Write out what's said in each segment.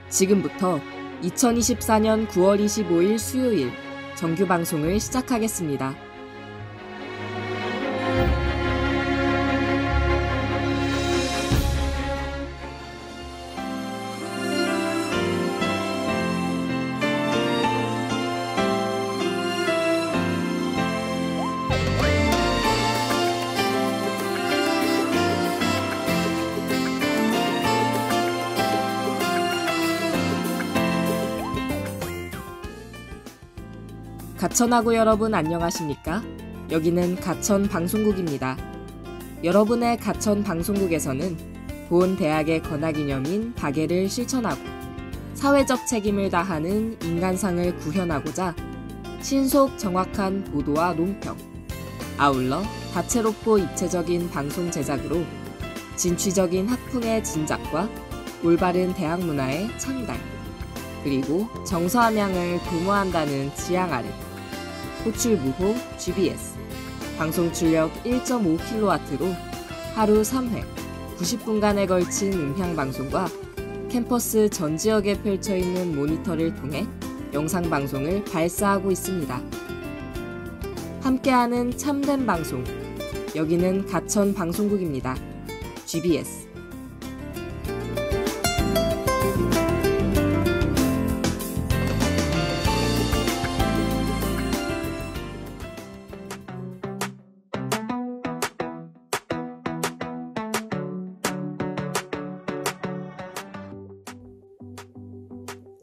지금부터 2024년 9월 25일 수요일 정규 방송을 시작하겠습니다. 가천하고 여러분 안녕하십니까? 여기는 가천 방송국입니다. 여러분의 가천 방송국에서는 본 대학의 건화기념인 박애를 실천하고 사회적 책임을 다하는 인간상을 구현하고자 신속 정확한 보도와 논평, 아울러 다채롭고 입체적인 방송 제작으로 진취적인 학풍의 진작과 올바른 대학 문화의 창달, 그리고 정서함양을 도모한다는 지향 아래 호출무호 GBS, 방송 출력 1.5kW로 하루 3회 90분간에 걸친 음향방송과 캠퍼스 전 지역에 펼쳐있는 모니터를 통해 영상방송을 발사하고 있습니다. 함께하는 참된 방송, 여기는 가천 방송국입니다. GBS.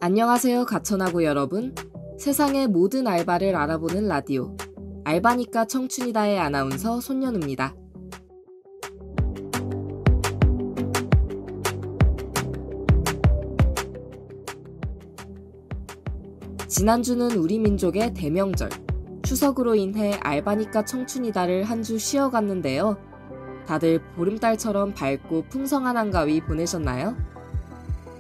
안녕하세요 가천하고 여러분. 세상의 모든 알바를 알아보는 라디오 알바니까 청춘이다의 아나운서 손연우입니다. 지난주는 우리 민족의 대명절 추석으로 인해 알바니까 청춘이다를 한 주 쉬어갔는데요. 다들 보름달처럼 밝고 풍성한 한가위 보내셨나요?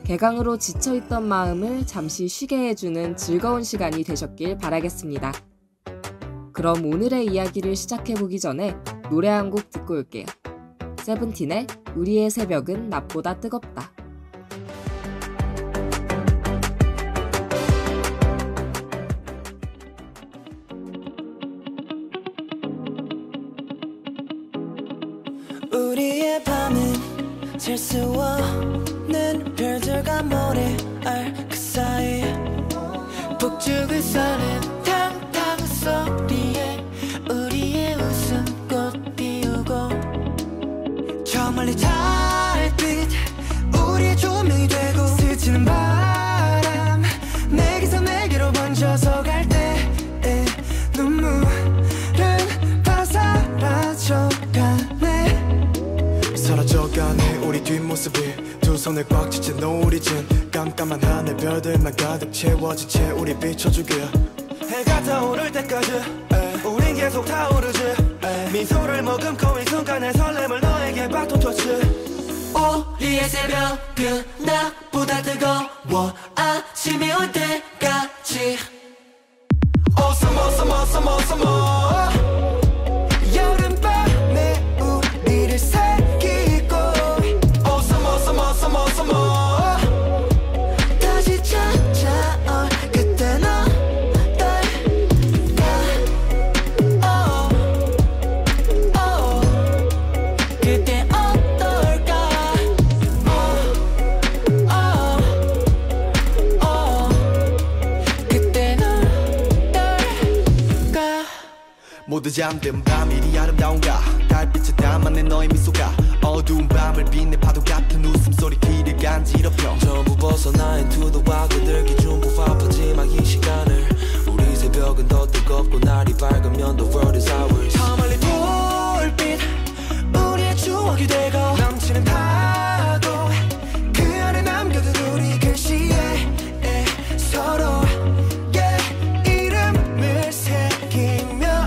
개강으로 지쳐있던 마음을 잠시 쉬게 해주는 즐거운 시간이 되셨길 바라겠습니다. 그럼 오늘의 이야기를 시작해보기 전에 노래 한 곡 듣고 올게요. 세븐틴의 우리의 새벽은 낮보다 뜨겁다. 우리의 밤은 셀 수 없는 별들과 모래알 그 사이 북쪽을 서는 탕탕 소리에 우리의 웃음꽃 피우고 저 멀리 달빛 우리의 조명이 되고 스치는 바람 내게서 내게로 번져서 갈 때 눈물은 다 사라져가네 사라져가네 우리 뒷모습이 두 손을 꽉 쥐친 노을이진 깜깜한 하늘 별들만 가득 채워진 채 우리 비춰주길 해가 떠오를 때까지 우린 계속 타오르지 미소를 머금고 이 순간의 설렘을 너에게 바톤 터치 우리의 새벽은 낮보다 뜨거워 아침이 올 때까지 Oh summer summer summer summer 여름밤에 우리를 새기고 Oh summer summer summer summer 다시 찾아올 그때 너 떨까 그때 어떨까 그때 너 떨까 모두 잠든 밤 이리 아름다운가 달빛에 담아낸 너의 미소가 어두운 밤을 빛내 파도 같은 웃음소리 귀를 간지럽혀 전부 벗어나인 투도와 그들 기준 부합하지만 이 시간을 우리 새벽은 더 뜨겁고 날이 밝으면 the world is ours 저 멀리 불빛 우리의 추억이 되고 넘치는 파도 그 안에 남겨둔 우리 글씨에 서로의 이름을 새기며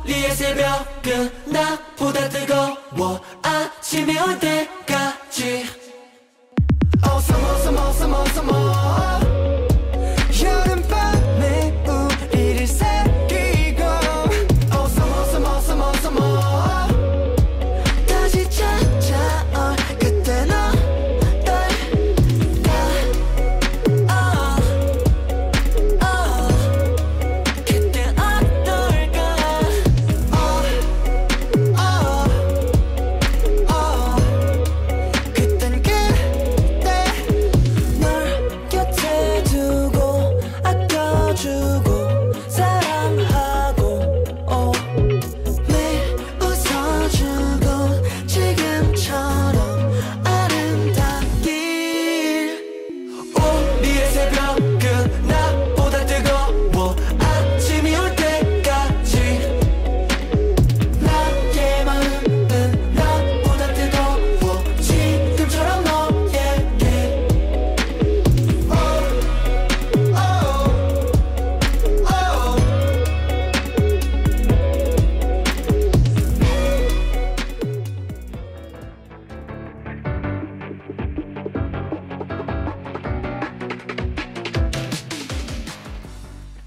우리의 우리의 새벽은 나보다 뜨거워 아침이 올 때까지 Oh summer summer summer summer 여름밤에 우리를 새기고 Oh summer summer summer summer 다시 찾아올 그때 너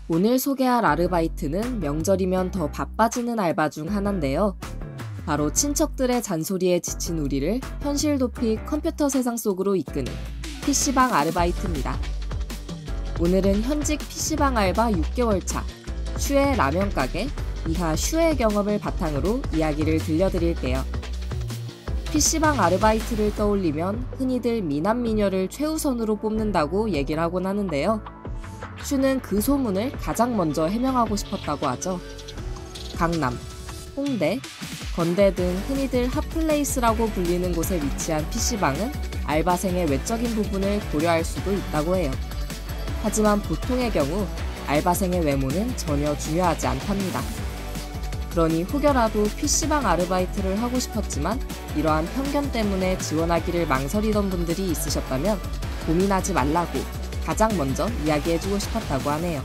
오늘 소개할 아르바이트는 명절이면 더 바빠지는 알바 중 하나인데요. 바로 친척들의 잔소리에 지친 우리를 현실 도피 컴퓨터 세상 속으로 이끄는 PC방 아르바이트입니다. 오늘은 현직 PC방 알바 6개월 차, 슈의 라면 가게, 이하 슈의 경험을 바탕으로 이야기를 들려드릴게요. PC방 아르바이트를 떠올리면 흔히들 미남미녀를 최우선으로 뽑는다고 얘기를 하곤 하는데요. 슈는 그 소문을 가장 먼저 해명하고 싶었다고 하죠. 강남, 홍대, 건대 등 흔히들 핫플레이스라고 불리는 곳에 위치한 PC방은 알바생의 외적인 부분을 고려할 수도 있다고 해요. 하지만 보통의 경우 알바생의 외모는 전혀 중요하지 않답니다. 그러니 혹여라도 PC방 아르바이트를 하고 싶었지만 이러한 편견 때문에 지원하기를 망설이던 분들이 있으셨다면 고민하지 말라고 가장 먼저 이야기해주고 싶었다고 하네요.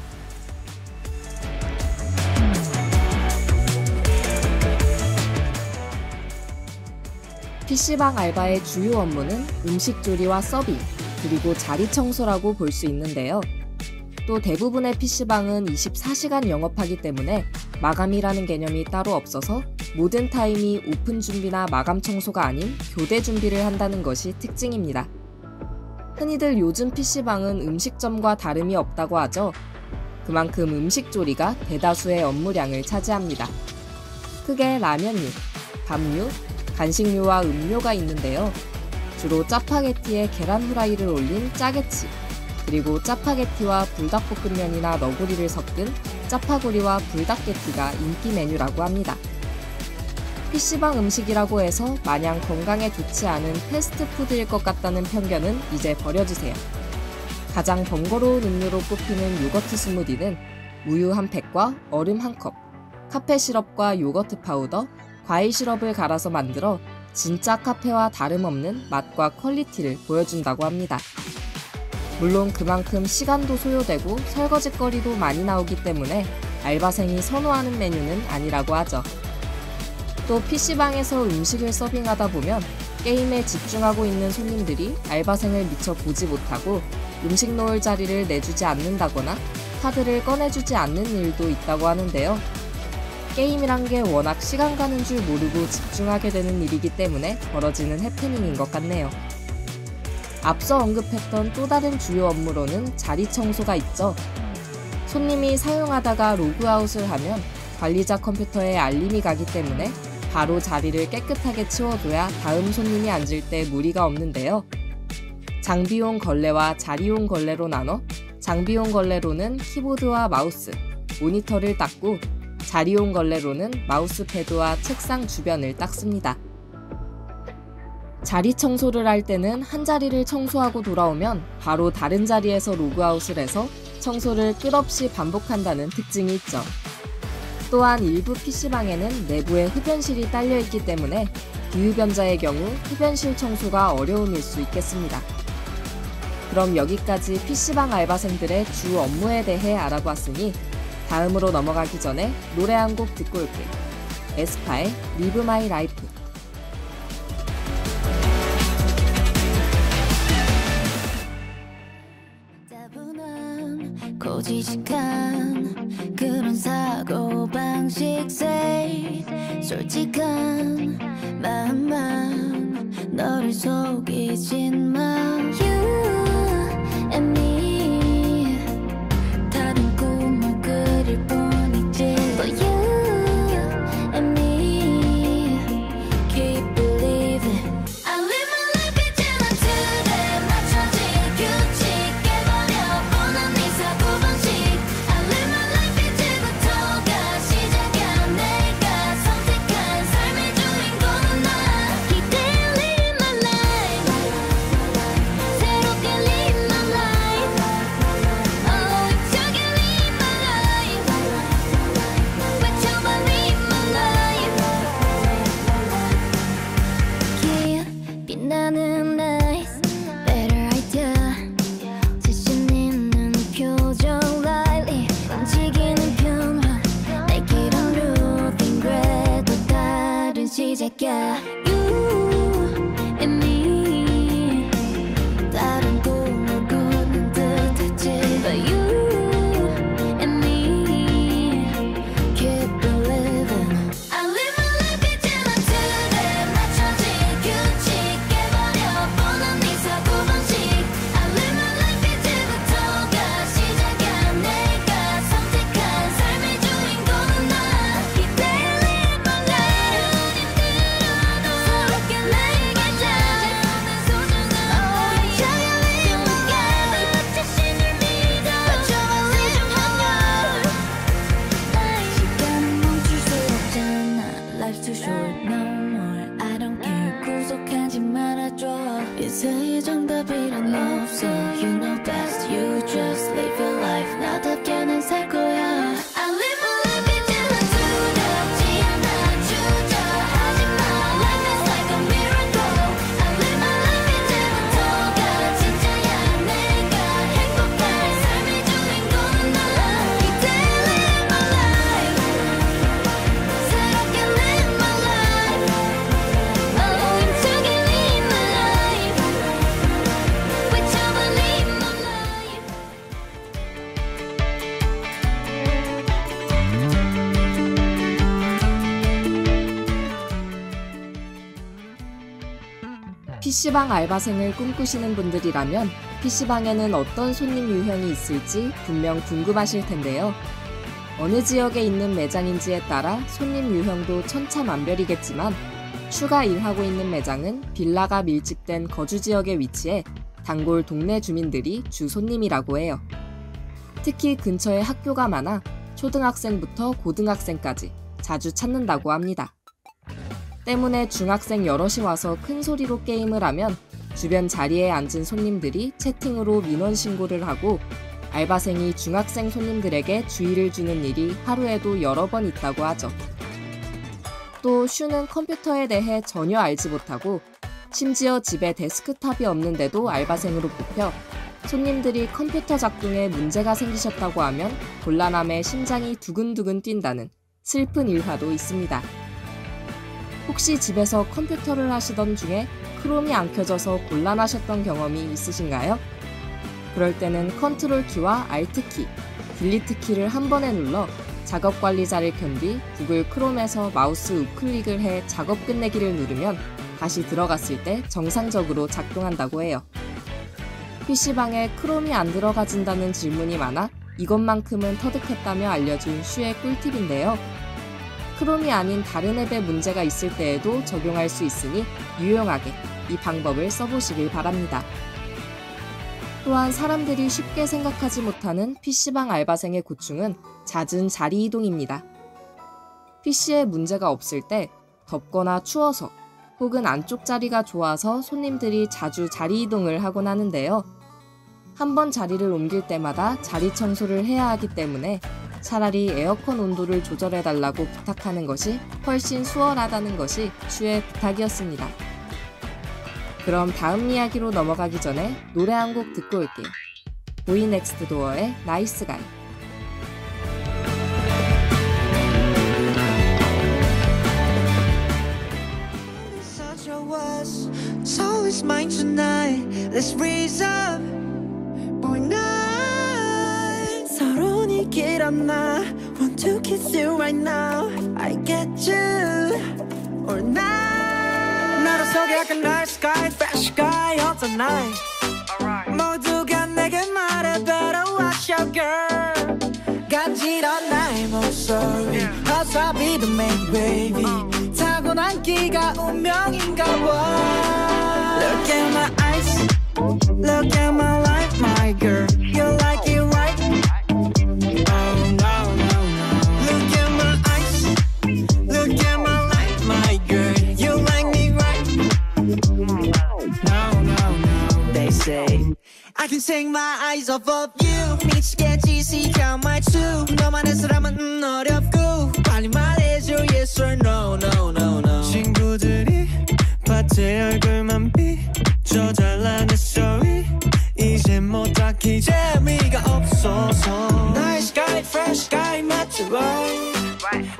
PC방 알바의 주요 업무는 음식 조리와 서빙, 그리고 자리 청소라고 볼 수 있는데요. 또 대부분의 PC방은 24시간 영업하기 때문에 마감이라는 개념이 따로 없어서 모든 타임이 오픈 준비나 마감 청소가 아닌 교대 준비를 한다는 것이 특징입니다. 흔히들 요즘 PC방은 음식점과 다름이 없다고 하죠. 그만큼 음식 조리가 대다수의 업무량을 차지합니다. 크게 라면류, 밥류, 간식류와 음료가 있는데요. 주로 짜파게티에 계란 후라이를 올린 짜게치, 그리고 짜파게티와 불닭볶음면이나 너구리를 섞은 짜파구리와 불닭게티가 인기 메뉴라고 합니다. PC방 음식이라고 해서 마냥 건강에 좋지 않은 패스트푸드일 것 같다는 편견은 이제 버려주세요. 가장 번거로운 음료로 꼽히는 요거트 스무디는 우유 한 팩과 얼음 한 컵, 카페 시럽과 요거트 파우더, 과일 시럽을 갈아서 만들어 진짜 카페와 다름없는 맛과 퀄리티를 보여준다고 합니다. 물론 그만큼 시간도 소요되고 설거지거리도 많이 나오기 때문에 알바생이 선호하는 메뉴는 아니라고 하죠. 또 PC방에서 음식을 서빙하다 보면 게임에 집중하고 있는 손님들이 알바생을 미처 보지 못하고 음식 놓을 자리를 내주지 않는다거나 카드를 꺼내주지 않는 일도 있다고 하는데요. 게임이란 게 워낙 시간 가는 줄 모르고 집중하게 되는 일이기 때문에 벌어지는 해프닝인 것 같네요. 앞서 언급했던 또 다른 주요 업무로는 자리 청소가 있죠. 손님이 사용하다가 로그아웃을 하면 관리자 컴퓨터에 알림이 가기 때문에 바로 자리를 깨끗하게 치워둬야 다음 손님이 앉을 때 무리가 없는데요. 장비용 걸레와 자리용 걸레로 나눠 장비용 걸레로는 키보드와 마우스, 모니터를 닦고 자리용 걸레로는 마우스패드와 책상 주변을 닦습니다. 자리 청소를 할 때는 한 자리를 청소하고 돌아오면 바로 다른 자리에서 로그아웃을 해서 청소를 끝없이 반복한다는 특징이 있죠. 또한 일부 PC방에는 내부에 흡연실이 딸려있기 때문에 비흡연자의 경우 흡연실 청소가 어려움일 수 있겠습니다. 그럼 여기까지 PC방 알바생들의 주 업무에 대해 알아봤으니 다음으로 넘어가기 전에 노래 한 곡 듣고 올게요. 에스파의 Live My Life. 따분한 고지식한 그런 사고방식 say 솔직한 마음만 너를 속이진 마 You and me 다른 꿈을 그릴 뿐이지 But you and me keep believing I live my life 이제는 틀에 맞춰진 규칙 깨버려 뻔한 네 사고방식 I live my life 이제부터가 시작이야 내가 선택한 삶의 주인공은 나 이대로 live my life 새롭게 live my life 힘차게 live my life 외쳐봐 live my life 빛나는 nice better idea 자신 있는 표정 lightly 움직이는 변화 내 길은 routine 그래도 다른 시작이야 You and me 다른 꿈을 꾸는 듯했지 But you and me keep believing I live my life 이제는 틀에 맞춰진 규칙 깨버려 뻔한 네 사고방식 I live my life 이제부터가 시작이야 내가 선택한 삶의 주인공은 나 이대로 live my life 새롭게 내게 찾아오는 소중한 힘차게 live my life 자신을 믿어 외쳐봐 live my life 시간은 멈출 수 없잖아 Life's too short no more I don't care 구속하지 말아줘 이 세상에 정답이란 없어 You know best You just live your life 나답게 난 살 거야 I live my life 이제는 두렵지 않아 주저하지 마 Life is like a miracle I live my life 이제부터가 진짜야 내가 행복한 삶의 주인공은 나 이대로 live my life 새롭게 live my life 힘차게 live my life 외쳐봐 live my life PC방 알바생을 꿈꾸시는 분들이라면 PC방에는 어떤 손님 유형이 있을지 분명 궁금하실 텐데요. 어느 지역에 있는 매장인지에 따라 손님 유형도 천차만별이겠지만 슈가 일하고 있는 매장은 빌라가 밀집된 거주 지역에 위치해 단골 동네 주민들이 주 손님이라고 해요. 특히 근처에 학교가 많아 초등학생부터 고등학생까지 자주 찾는다고 합니다. 때문에 중학생 여럿이 와서 큰 소리로 게임을 하면 주변 자리에 앉은 손님들이 채팅으로 민원 신고를 하고 알바생이 중학생 손님들에게 주의를 주는 일이 하루에도 여러 번 있다고 하죠. 또 슈는 컴퓨터에 대해 전혀 알지 못하고 심지어 집에 데스크탑이 없는데도 알바생으로 뽑혀 손님들이 컴퓨터 작동에 문제가 생기셨다고 하면 곤란함에 심장이 두근두근 뛴다는 슬픈 일화도 있습니다. 혹시 집에서 컴퓨터를 하시던 중에 크롬이 안 켜져서 곤란하셨던 경험이 있으신가요? 그럴 때는 컨트롤 키와 알트 키, 딜리트 키를 한 번에 눌러 작업 관리자를 켠 뒤 구글 크롬에서 마우스 우클릭을 해 작업 끝내기를 누르면 다시 들어갔을 때 정상적으로 작동한다고 해요. PC방에 크롬이 안 들어가진다는 질문이 많아 이것만큼은 터득했다며 알려준 슈의 꿀팁인데요. 크롬이 아닌 다른 앱에 문제가 있을 때에도 적용할 수 있으니 유용하게 이 방법을 써보시길 바랍니다. 또한 사람들이 쉽게 생각하지 못하는 PC방 알바생의 고충은 잦은 자리 이동입니다. PC에 문제가 없을 때 덥거나 추워서 혹은 안쪽 자리가 좋아서 손님들이 자주 자리 이동을 하곤 하는데요. 한 번 자리를 옮길 때마다 자리 청소를 해야 하기 때문에 차라리 에어컨 온도를 조절해달라고 부탁하는 것이 훨씬 수월하다는 것이 슈의 부탁이었습니다. 그럼 다음 이야기로 넘어가기 전에 노래 한 곡 듣고 올게요. 보이 넥스트 도어의 나이스 가이. Let's raise up all night. 서론이 길었나? Want to kiss you right now. I get you all night. 나로 속에 약간 nice sky, fresh sky, 어떤 night. 모두가 내게 말해 better watch out girl. 간지러운 나의 목소리 Cause I'll be the main baby 타고난 끼가 운명인가 봐. Look at my eyes, look at my life, my girl. You like it right? Oh no, no, no. Look at my eyes, look at my life, my girl. You like me right? No, no, no. They say I can take my eyes off of you. 미치겠지 시간 말투. 너만의 사람은 어렵고 빨리 말해줘 yes or no, no, no, no. 친구들이 밭에 얼굴만 비춰 잘난 내 story. 이제 뭐 딱히 재미가 없어서 나의 sky, fresh sky 맞춰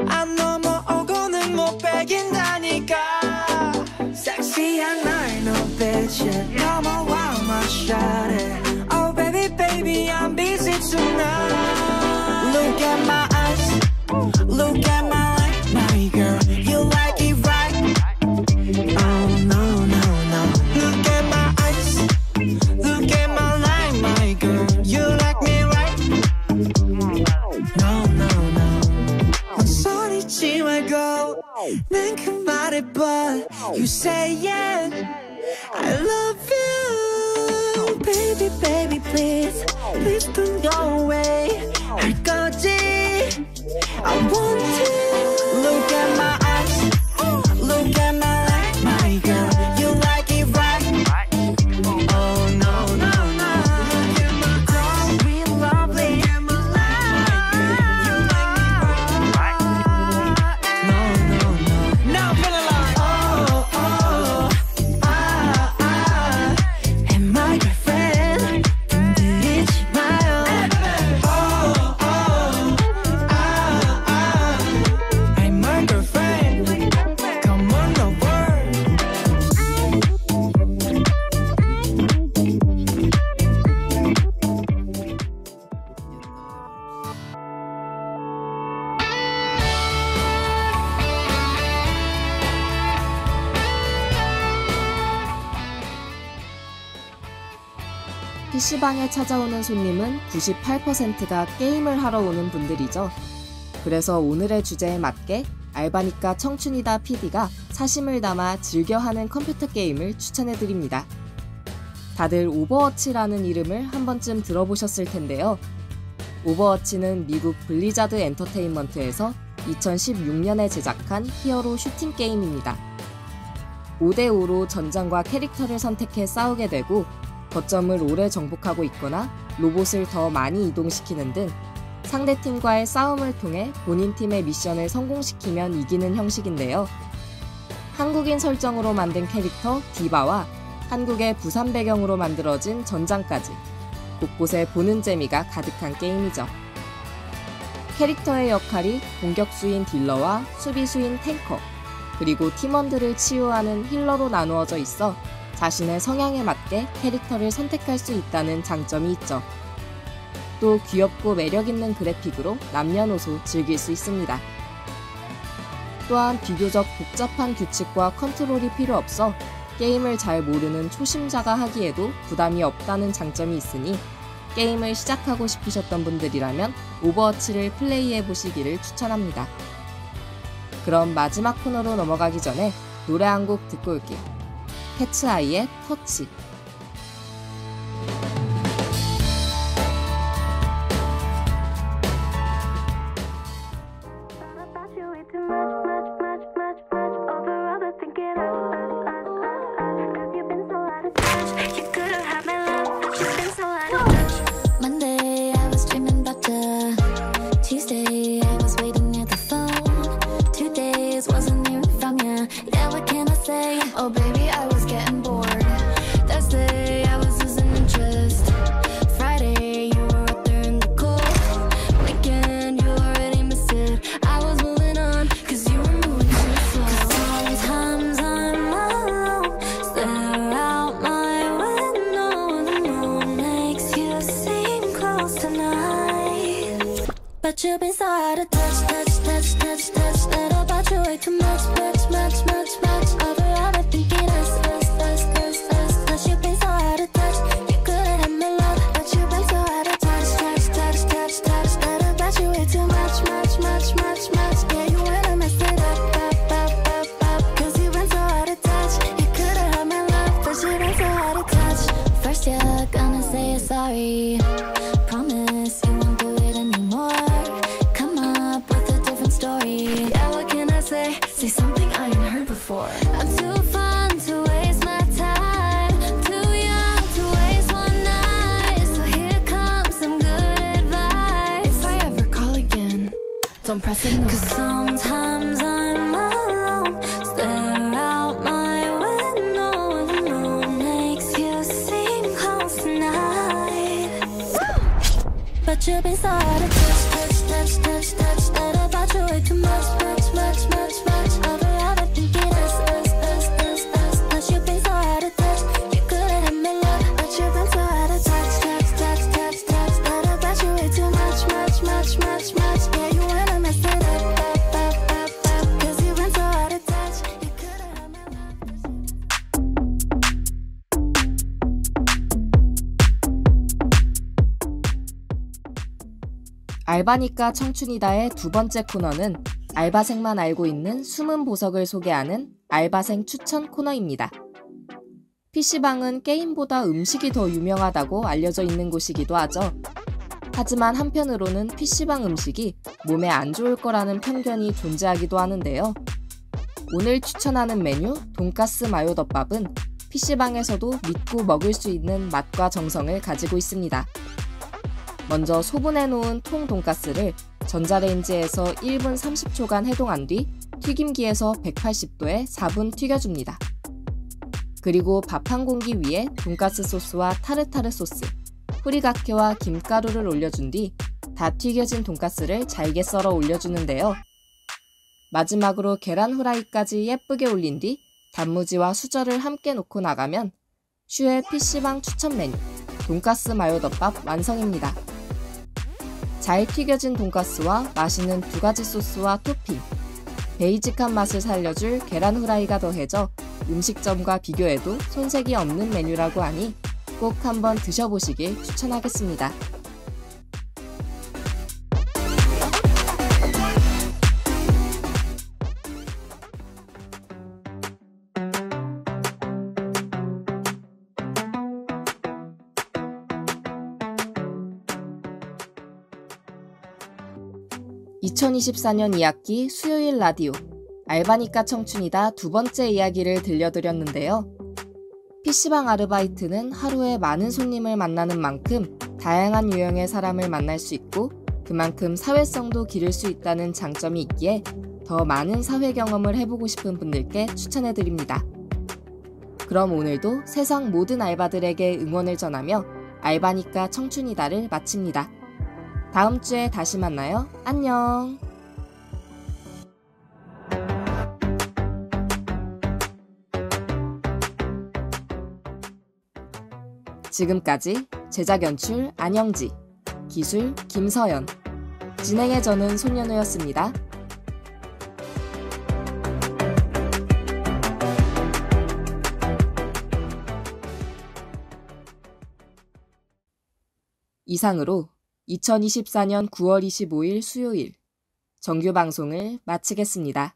안 넘어오고는 못 베긴다니까. 섹시한 날 눈빛에 넘어와 my shawty. Oh baby baby I'm busy tonight. Look at my eyes, look at my life, my girl. You like it right? Oh no, no, no. Look at my eyes, look at my life, my girl. You like me right? No, no, no. 소리치 말고 난 그 말해봐. You say it, I love you. Baby, baby, please, please don't go away. 할 거지, I want to. Look at my eyes, look at my life, my girl. You like it right? Oh no, no, no. Look at my eyes, we lovely. Look at my life, you like me right? No, no, no. Now I'm feeling like oh, oh, ah, ah. And my girlfriend, 흔들리지 마요. Oh, oh, ah, ah. I'm my girlfriend. Come on over. PC방에 찾아오는 손님은 98%가 게임을 하러 오는 분들이죠. 그래서 오늘의 주제에 맞게 알바니까 청춘이다 PD가 사심을 담아 즐겨하는 컴퓨터 게임을 추천해드립니다. 다들 오버워치라는 이름을 한 번쯤 들어보셨을 텐데요. 오버워치는 미국 블리자드 엔터테인먼트에서 2016년에 제작한 히어로 슈팅 게임입니다. 5대5로 전장과 캐릭터를 선택해 싸우게 되고 거점을 오래 정복하고 있거나 로봇을 더 많이 이동시키는 등 상대팀과의 싸움을 통해 본인 팀의 미션을 성공시키면 이기는 형식인데요. 한국인 설정으로 만든 캐릭터 디바와 한국의 부산 배경으로 만들어진 전장까지 곳곳에 보는 재미가 가득한 게임이죠. 캐릭터의 역할이 공격수인 딜러와 수비수인 탱커, 그리고 팀원들을 치유하는 힐러로 나누어져 있어 자신의 성향에 맞게 캐릭터를 선택할 수 있다는 장점이 있죠. 또 귀엽고 매력있는 그래픽으로 남녀노소 즐길 수 있습니다. 또한 비교적 복잡한 규칙과 컨트롤이 필요 없어 게임을 잘 모르는 초심자가 하기에도 부담이 없다는 장점이 있으니 게임을 시작하고 싶으셨던 분들이라면 오버워치를 플레이해보시기를 추천합니다. 그럼 마지막 코너로 넘어가기 전에 노래 한 곡 듣고 올게요. 캐츠아이의 터치. Monday I was dreaming about the Tuesday I was waiting at the phone. 2 days wasn't hearing from ya. Yeah, what can I say? Oh baby, I was getting bored. Thursday I was losing interest. Friday you were up there in the cold. Weekend you already missed it. I was moving on cause you were moving too slow. Sometimes I'm alone, stare out my window. too much, much, much, much, much. Over thinking us. Cause you've been so out of touch. You could've had my love, but you've been so out of touch. Thought about you way too much, much, much, much, much. Yeah, you wanna mess it up. Cause you've been so out of touch. You could've had my love, but you've been so out of touch. First you're gonna say you're sorry. Promise you won't do it anymore. Come up with a different story. Yeah, what can I say? Say something I ain't heard before. I'm too fun to waste my time. Too young to waste one night. So here comes some good advice. If I ever call again, don't press it. Cause sometimes I'm alone. Stare out my window. The moon makes you seem close tonight. But you've been so out of touch. Thought about you way too much, much, much, much, much. Over thinking us. Cause you've been so out of touch. You could've had my love, but you've been so out of touch. Thought about you way too much, much, much, much, much. Yeah, you wanna mess it up. Cause you've been so out of touch. You could've had my love. 알바니까 청춘이다의 두 번째 코너는 알바생만 알고 있는 숨은 보석을 소개하는 알바생 추천 코너입니다. PC방은 게임보다 음식이 더 유명하다고 알려져 있는 곳이기도 하죠. 하지만 한편으로는 PC방 음식이 몸에 안 좋을 거라는 편견이 존재하기도 하는데요. 오늘 추천하는 메뉴 돈가스 마요덮밥은 PC방에서도 믿고 먹을 수 있는 맛과 정성을 가지고 있습니다. 먼저 소분해놓은 통 돈가스를 전자레인지에서 1분 30초간 해동한 뒤 튀김기에서 180도에 4분 튀겨줍니다. 그리고 밥 한 공기 위에 돈가스 소스와 타르타르 소스, 후리가케와 김가루를 올려준 뒤 다 튀겨진 돈가스를 잘게 썰어 올려주는데요. 마지막으로 계란 후라이까지 예쁘게 올린 뒤 단무지와 수저를 함께 놓고 나가면 슈의 PC방 추천 메뉴 돈가스 마요덮밥 완성입니다. 잘 튀겨진 돈가스와 맛있는 두 가지 소스와 토핑, 베이직한 맛을 살려줄 계란 후라이가 더해져 음식점과 비교해도 손색이 없는 메뉴라고 하니 꼭 한번 드셔보시길 추천하겠습니다. (2024년 2학기) 수요일 라디오 알바니까 청춘이다 두 번째 이야기를 들려드렸는데요. PC방 아르바이트는 하루에 많은 손님을 만나는 만큼 다양한 유형의 사람을 만날 수 있고 그만큼 사회성도 기를 수 있다는 장점이 있기에 더 많은 사회 경험을 해보고 싶은 분들께 추천해드립니다. 그럼 오늘도 세상 모든 알바들에게 응원을 전하며 알바니까 청춘이다를 마칩니다. 다음 주에 다시 만나요. 안녕. 지금까지 제작 연출 안영지, 기술 김서연, 진행의 저는 손연우였습니다. 이상으로 2024년 9월 25일 수요일 정규 방송을 마치겠습니다.